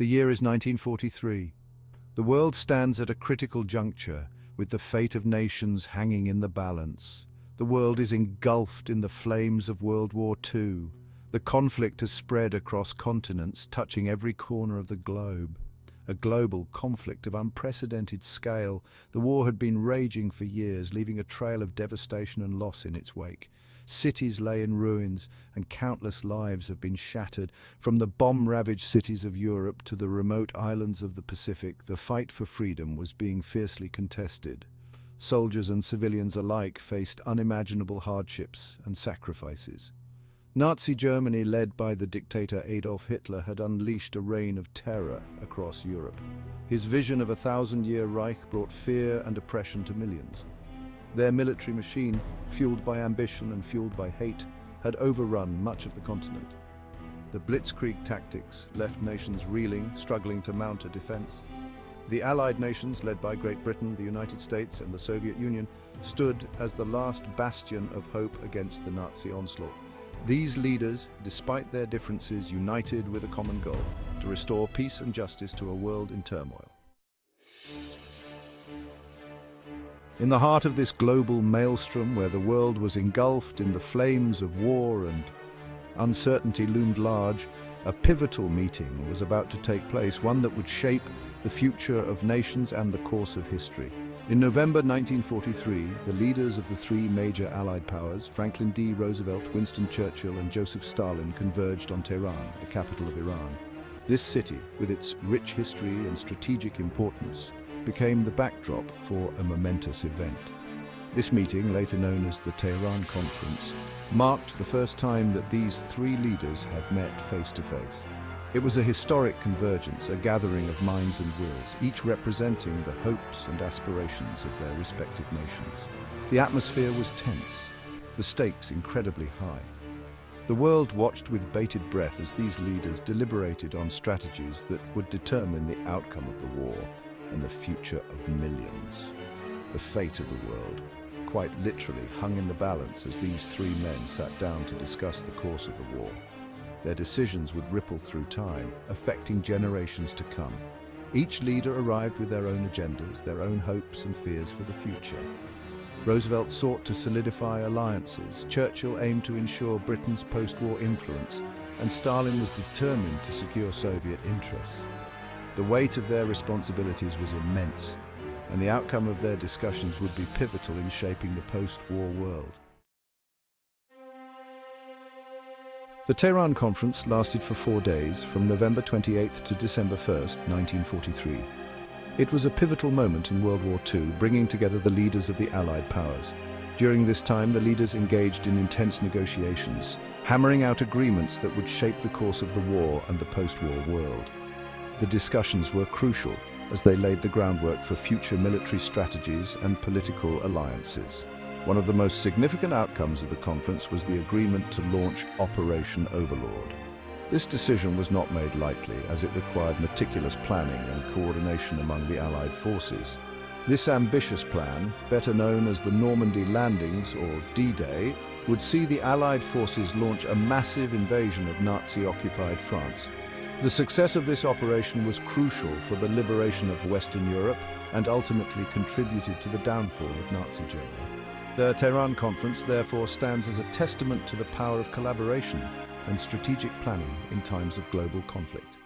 The year is 1943. The world stands at a critical juncture, with the fate of nations hanging in the balance. The world is engulfed in the flames of World War II. The conflict has spread across continents, touching every corner of the globe. A global conflict of unprecedented scale. The war had been raging for years, leaving a trail of devastation and loss in its wake. Cities lay in ruins, and countless lives have been shattered. From the bomb-ravaged cities of Europe to the remote islands of the Pacific, the fight for freedom was being fiercely contested. Soldiers and civilians alike faced unimaginable hardships and sacrifices. Nazi Germany, led by the dictator Adolf Hitler, had unleashed a reign of terror across Europe. His vision of a 1,000-year Reich brought fear and oppression to millions. Their military machine, fueled by ambition and fueled by hate, had overrun much of the continent. The blitzkrieg tactics left nations reeling, struggling to mount a defense. The Allied nations, led by Great Britain, the United States, and the Soviet Union, stood as the last bastion of hope against the Nazi onslaught. These leaders, despite their differences, united with a common goal: to restore peace and justice to a world in turmoil. In the heart of this global maelstrom, where the world was engulfed in the flames of war and uncertainty loomed large, a pivotal meeting was about to take place, one that would shape the future of nations and the course of history. In November 1943, the leaders of the three major Allied powers, Franklin D. Roosevelt, Winston Churchill, and Joseph Stalin, converged on Tehran, the capital of Iran. This city, with its rich history and strategic importance, became the backdrop for a momentous event. This meeting, later known as the Tehran Conference, marked the first time that these three leaders had met face to face. It was a historic convergence, a gathering of minds and wills, each representing the hopes and aspirations of their respective nations. The atmosphere was tense, the stakes incredibly high. The world watched with bated breath as these leaders deliberated on strategies that would determine the outcome of the war and the future of millions. The fate of the world, quite literally, hung in the balance as these three men sat down to discuss the course of the war. Their decisions would ripple through time, affecting generations to come. Each leader arrived with their own agendas, their own hopes and fears for the future. Roosevelt sought to solidify alliances, Churchill aimed to ensure Britain's post-war influence, and Stalin was determined to secure Soviet interests. The weight of their responsibilities was immense, and the outcome of their discussions would be pivotal in shaping the post-war world. The Tehran Conference lasted for 4 days, from November 28th to December 1st, 1943. It was a pivotal moment in World War II, bringing together the leaders of the Allied powers. During this time, the leaders engaged in intense negotiations, hammering out agreements that would shape the course of the war and the post-war world. The discussions were crucial as they laid the groundwork for future military strategies and political alliances. One of the most significant outcomes of the conference was the agreement to launch Operation Overlord. This decision was not made lightly, as it required meticulous planning and coordination among the Allied forces. This ambitious plan, better known as the Normandy landings or D-Day, would see the Allied forces launch a massive invasion of Nazi-occupied France. The success of this operation was crucial for the liberation of Western Europe and ultimately contributed to the downfall of Nazi Germany. The Tehran Conference therefore stands as a testament to the power of collaboration and strategic planning in times of global conflict.